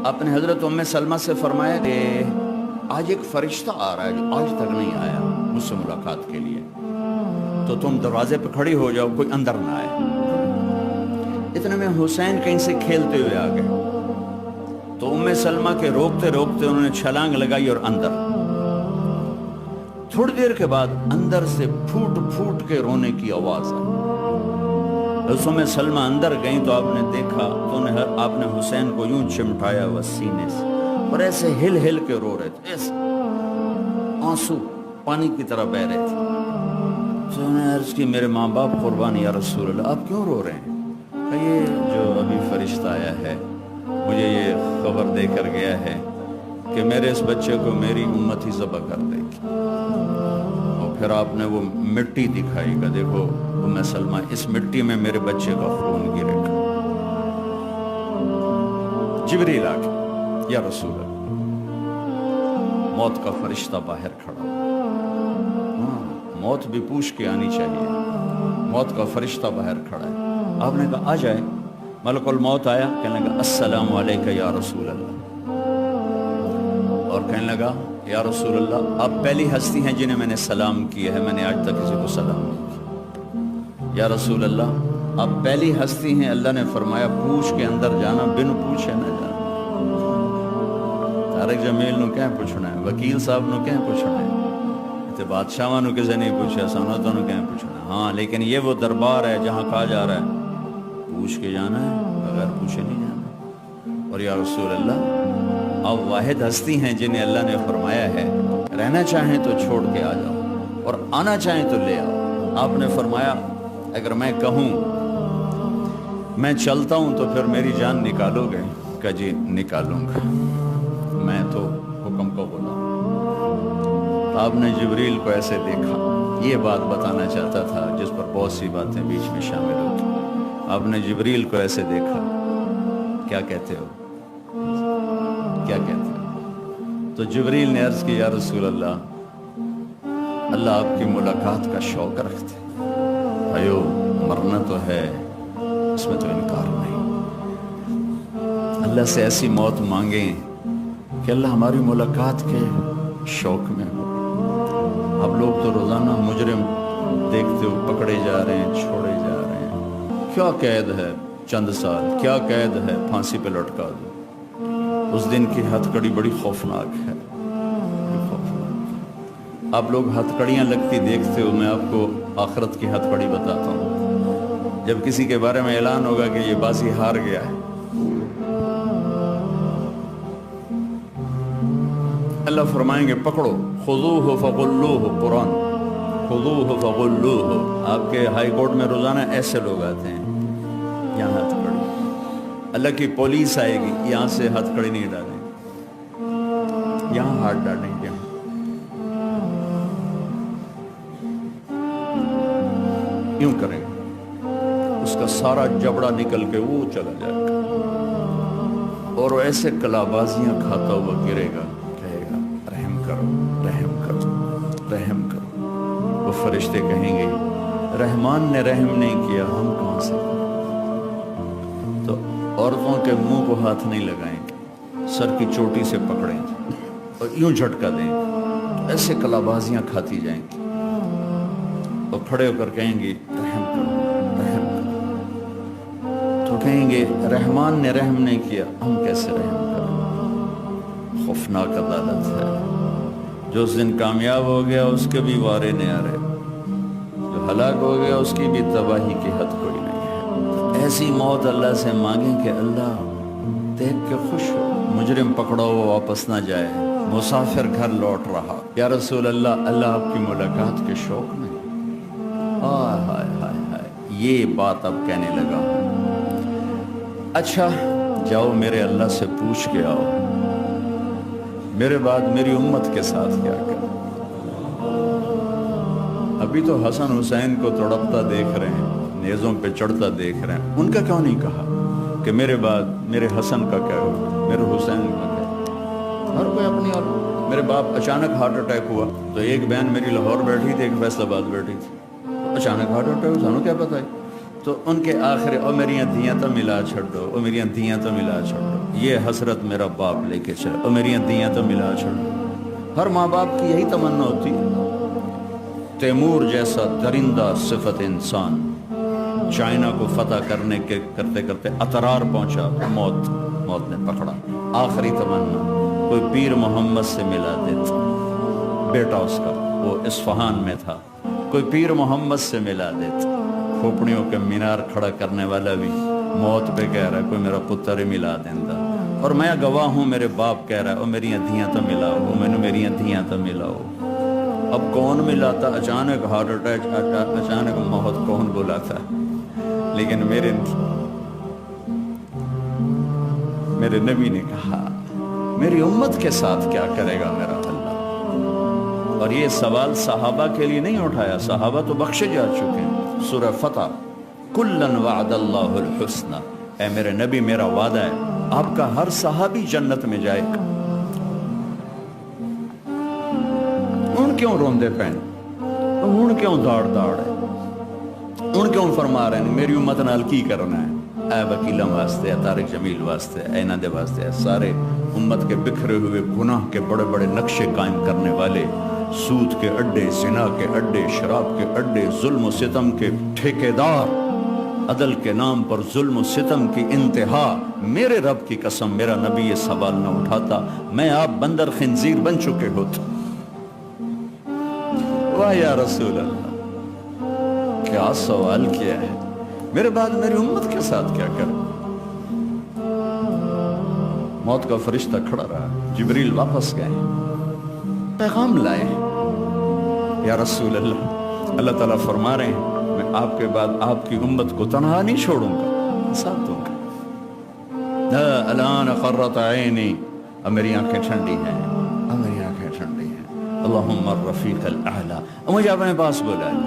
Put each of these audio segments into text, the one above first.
آپ نے حضرت ام سلمہ سے فرمایا کہ آج ایک فرشتہ آ رہا ہے جو آج تک نہیں آیا مجھ سے ملاقات کے لیے، تو تم دروازے پہ کھڑی ہو جاؤ، کوئی اندر نہ آئے۔ اتنے میں حسین کہیں سے کھیلتے ہوئے آ گئے، تو ام سلمہ کے روکتے روکتے انہوں نے چھلانگ لگائی اور اندر۔ تھوڑی دیر کے بعد اندر سے پھوٹ پھوٹ کے رونے کی آواز آئی۔ ام سلمہ اندر گئیں تو آپ نے دیکھا تو آپ نے حسین کو یوں چمٹایا ہوا سینے سے اور ایسے ہل ہل کے رو رہے تھے، ایسے آنسو پانی کی طرح بہ رہے تھے۔ تو انہوں نے عرض کی میرے ماں باپ قربان یا رسول اللہ، آپ کیوں رو رہے ہیں؟ کہ یہ جو ابھی فرشتہ آیا ہے مجھے یہ خبر دے کر گیا ہے کہ میرے اس بچے کو میری امت ہی ذبح کر دے گی۔ اور پھر آپ نے وہ مٹی دکھائی کہ دیکھو ام سلمہ، اس مٹی میں میرے بچے کا خون گرے گا۔ جبریل آ گیا، یا رسول اللہ، موت کا فرشتہ باہر کھڑا۔ موت بھی پوچھ کے آنی چاہیے، موت کا فرشتہ باہر کھڑا ہے۔ آپ نے کہا آ جائے۔ ملک الموت آیا، کہنے لگا السلام علیکہ یا رسول اللہ، اور کہنے لگا یا رسول اللہ آپ پہلی ہستی ہیں جنہیں میں نے سلام کیا ہے، میں نے آج تک کسی کو سلام نہیں کیا۔ یا رسول اللہ آپ پہلی ہستی ہیں، اللہ نے فرمایا پوچھ کے اندر جانا، بن پوچھے نہ جانا۔ طارق جمیل نو کہیں پوچھنا ہے، وکیل صاحب نو کہیں پوچھنا ہے، بادشاہ نو کسے نہیں پوچھا، سنتوں نو کہیں پوچھنا ہے۔ ہاں لیکن یہ وہ دربار ہے جہاں کہا جا رہا ہے پوچھ کے جانا ہے، بغیر پوچھے نہیں جانا۔ اور یا رسول اللہ آپ واحد ہستی ہیں جنہیں اللہ نے فرمایا ہے رہنا چاہیں تو چھوڑ کے آ جاؤ اور آنا چاہیں تو لے آؤ۔ آپ نے فرمایا اگر میں کہوں میں چلتا ہوں تو پھر میری جان نکالو گے؟ کہ جی نکالوں گا، میں تو حکم کو غلام۔ آپ نے جبریل کو ایسے دیکھا، یہ بات بتانا چاہتا تھا جس پر بہت سی باتیں بیچ میں شامل ہوتی۔ آپ نے جبریل کو ایسے دیکھا، کیا کہتے ہو، کیا کہتے ہو؟ تو جبریل نے عرض کی یا رسول اللہ، اللہ آپ کی ملاقات کا شوق رکھتے، بھائیو مرنا تو ہے، اس میں تو انکار نہیں۔ اللہ سے ایسی موت مانگیں کہ اللہ ہماری ملاقات کے شوق میں ہو۔ اب لوگ تو روزانہ مجرم دیکھتے ہو پکڑے جا رہے ہیں، چھوڑے جا رہے ہیں، کیا قید ہے چند سال، کیا قید ہے پھانسی پہ لٹکا دو۔ اس دن کی ہتھ کڑی بڑی خوفناک ہے، بڑی خوفناک۔ آپ لوگ ہتھ کڑیاں لگتی دیکھتے ہو، میں آپ کو آخرت کی ہتھ کڑی بتاتا ہوں۔ جب کسی کے بارے میں اعلان ہوگا کہ یہ بازی ہار گیا ہے، اللہ فرمائیں گے پکڑو، خذوہ فغلوہ، قرآن، خذوہ فغلوہ۔ آپ کے ہائی کورٹ میں روزانہ ایسے لوگ آتے ہیں، یہاں ہتھ کڑی، اللہ کی پولیس آئے گی، یہاں سے ہتھ کڑی نہیں ڈالیں، یہاں ہاتھ ڈالیں گے، یوں کریں گے، اس کا سارا جبڑا نکل کے وہ چلا جائے گا اور وہ ایسے کلابازیاں کھاتا ہوا گرے گا، رحم کرو، رحم کرو، رحم کرو۔ وہ فرشتے کہیں گے رحمان نے رحم نہیں کیا، ہم کہاں سے کریں؟ تو عورتوں کے منہ کو ہاتھ نہیں لگائیں گے، سر کی چوٹی سے پکڑیں گے اور یوں جھٹکا دیں گے، ایسے کلابازیاں کھاتی جائیں گی اور کھڑے ہو کر کہیں گے رحم کرو، رحم کرو۔ تو کہیں گے رحمان نے رحم نہیں کیا، ہم کیسے رحم کریں؟ خوفناک عدالت ہے۔ جو اس دن کامیاب ہو گیا اس کے بھی وارے نہیں آ رہے، جو ہلاک ہو گیا اس کی بھی تباہی کی حد کوئی نہیں ہے۔ ایسی موت اللہ سے مانگیں کہ اللہ دیکھ کے خوش ہو، مجرم پکڑا ہوا واپس نہ جائے، مسافر گھر لوٹ رہا، یا رسول اللہ اللہ آپ کی ملاقات کے شوق میں۔ ہائے ہائے ہائے ہائے، یہ بات اب کہنے لگا ہوں۔ اچھا جاؤ میرے اللہ سے پوچھ کے آؤ میرے بعد میری امت کے ساتھ کیا کریں۔ ابھی تو حسن حسین کو تڑپتا دیکھ رہے ہیں، نیزوں پہ چڑھتا دیکھ رہے ہیں، ان کا کیوں نہیں کہا کہ میرے بعد میرے حسن کا کیا ہوگا، میرے حسین کا کیا؟ ہر کوئی اپنی، اور میرے باپ اچانک ہارٹ اٹیک ہوا تو ایک بہن میری لاہور بیٹھی تھی، ایک فیصل آباد بیٹھی تھی، اچانک ہارٹ اٹیک، سانو کیا پتہ ہے؟ تو ان کے آخر او میریاں دھیاں تو ملا چھڑو، او میریاں دھیاں تو ملا چھڑو، یہ حسرت میرا باپ لے کے چل، او میریاں دھیاں تو ملا چھڑو۔ ہر ماں باپ کی یہی تمنا ہوتی ہے۔ تیمور جیسا درندہ صفت انسان چائنا کو فتح کرنے کے کرتے کرتے اترار پہنچا، موت نے پکڑا۔ آخری تمنا کوئی پیر محمد سے ملا دیتا، بیٹا اس کا وہ اصفہان میں تھا، کوئی پیر محمد سے ملا دیتا۔ کھوپڑیوں کے مینار کھڑا کرنے والا بھی موت پہ کہہ رہا ہے کوئی میرا پتر ہی ملا دینا، اور میں گواہ ہوں، میرے باپ کہہ رہا ہے او میری دھیاں تو ملاؤ، میں نے میری دھیاں تو ملاؤ۔ اب کون ملاتا؟ اچانک ہارٹ اٹیک، اچانک موت کون بلاتا؟ لیکن میرے نبی نے کہا میری امت کے ساتھ کیا کرے گا میرا اللہ؟ اور یہ سوال صحابہ کے لیے نہیں اٹھایا، صحابہ تو بخشے جا چکے ہیں۔ سورہ فتح، کلن وعد اللہ الحسنى، اے میرے نبی میرا وعدہ ہے آپ کا ہر صحابی جنت میں جائے گا۔ ان کیوں روندے پین، ان کیوں داڑ ہے، ان کیوں فرما رہے ہیں میری امت نال کی کرنا ہے؟ اے وکیلہ واسطے، اے طارق جمیل واسطے، اے نادے واسطے، اے سارے امت کے بکھرے ہوئے گناہ کے بڑے بڑے نقشے قائم کرنے والے، سود کے اڈے، زنا کے اڈے، شراب کے اڈے، ظلم و ستم کے ٹھیکیدار، عدل کے نام پر ظلم و ستم کی انتہا۔ میرے رب کی قسم میرا نبی یہ سوال نہ اٹھاتا، میں آپ بندر خنزیر بن چکے ہوتے۔ واہ یا رسول اللہ، کیا سوال کیا ہے، میرے بعد میری امت کے ساتھ کیا کریں؟ موت کا فرشتہ کھڑا رہا، جبریل واپس گئے، پیغام لائے، یا رسول اللہ، اللہ تعالیٰ فرما رہے ہیں میں آپ کے بعد آپ کی امت کو تنہا نہیں چھوڑوں گا، ساتھ دوں گا۔ الان قرۃ عینی، اب میری آنکھیں ٹھنڈی ہیں، اب میری آنکھیں ٹھنڈی ہیں، اللہم الرفیق الاعلی۔ اور مجھے اپنے پاس بلایا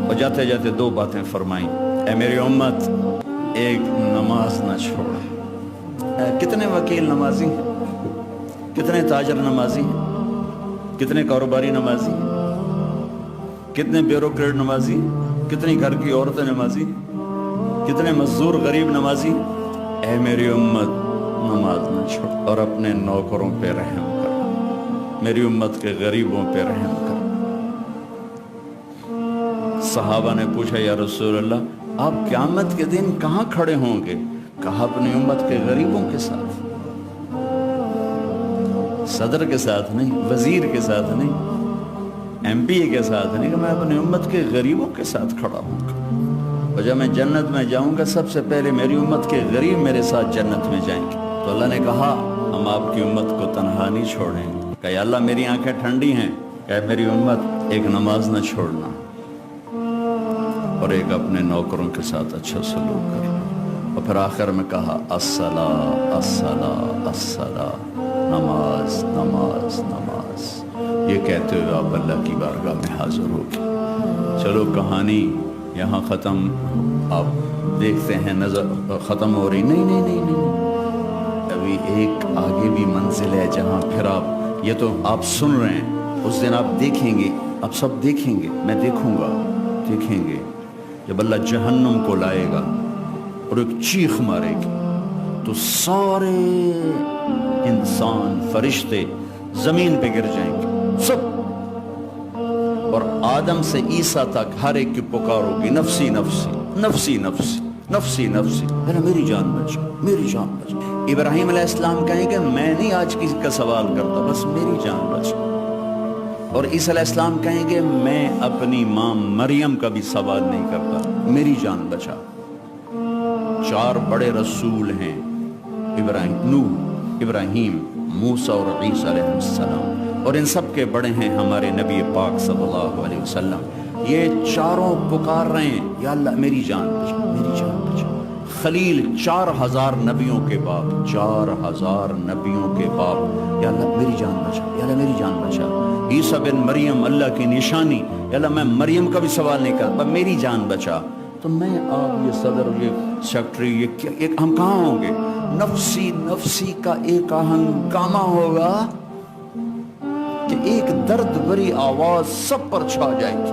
اور جاتے جاتے دو باتیں فرمائیں، اے میری امت ایک نماز نہ چھوڑ۔ کتنے وکیل نمازی ہیں، کتنے تاجر نمازی ہیں، کتنے کاروباری نمازی ہیں، کتنے بیوروکریٹ نمازی ہیں، کتنی گھر کی عورتیں نمازی ہیں، کتنے مزدور غریب نمازی ہیں۔ اے میری امت نماز نہ چھوڑ اور اپنے نوکروں پہ رحم کر، میری امت کے غریبوں پہ رحم کر۔ صحابہ نے پوچھا یا رسول اللہ آپ قیامت کے دن کہاں کھڑے ہوں گے؟ کہا اپنی امت کے غریبوں کے ساتھ، صدر کے ساتھ نہیں، وزیر کے ساتھ نہیں، ایم پی کے ساتھ نہیں، کہ میں اپنی امت کے غریبوں کے ساتھ کھڑا ہوں گا، اور جب میں جنت میں جاؤں گا سب سے پہلے میری امت کے غریب میرے ساتھ جنت میں جائیں گے۔ تو اللہ نے کہا ہم آپ کی امت کو تنہا نہیں چھوڑیں گے۔ کہ یا اللہ میری آنکھیں ٹھنڈی ہیں، کہ میری امت ایک نماز نہ چھوڑنا اور ایک اپنے نوکروں کے ساتھ اچھا سلوک کرنا۔ اور پھر آخر میں کہا الصلاۃ الصلاۃ الصلاۃ، نماز نماز نماز۔ یہ کہتے ہوئے آپ اللہ کی بارگاہ میں حاضر ہو گئے۔ چلو کہانی یہاں ختم، آپ دیکھتے ہیں نظر ختم ہو رہی، نہیں، ابھی ایک آگے بھی منزل ہے جہاں پھر آپ، یہ تو آپ سن رہے ہیں، اس دن آپ دیکھیں گے، آپ سب دیکھیں گے، میں دیکھوں گا، دیکھیں گے جب اللہ جہنم کو لائے گا اور ایک چیخ مارے گی تو سارے انسان فرشتے زمین پہ گر جائیں گے سب، اور آدم سے عیسیٰ تک ہر ایک کی پکار ہوگی نفسی نفسی نفسی نفسی نفسی نفسی، میری جان بچا، میری جان بچا۔ ابراہیم علیہ السلام کہیں کہ میں نہیں آج کسی کا سوال کرتا، بس میری جان بچا۔ اور عیسیٰ علیہ السلام کہیں گے میں اپنی ماں مریم کا بھی سوال نہیں کرتا، میری جان بچا۔ چار بڑے رسول ہیں، نوح، ابراہیم، موسیٰ اور عیسیٰ علیہ السلام، اور ان سب کے بڑے ہیں ہمارے نبی پاک صلی اللہ علیہ وسلم۔ یہ چاروں پکار رہے ہیں یا اللہ میری جان بچا، میری جان بچا۔ خلیل 4000 نبیوں کے باپ، 4000 نبیوں کے باپ، یا اللہ میری جان بچا، یا اللہ میری جان بچا۔ عیسیٰ بن مریم اللہ کی نشانی، یا اللہ میں مریم کا بھی سوال نہیں کرتا، میری جان بچا۔ تو میں آپ یہ صدر، یہ سیکٹری، یہ ہم کہاں ہوں گے؟ نفسی نفسی کا ایک ہنگامہ ہوگا کہ ایک درد بھری آواز سب پر چھا جائے گی،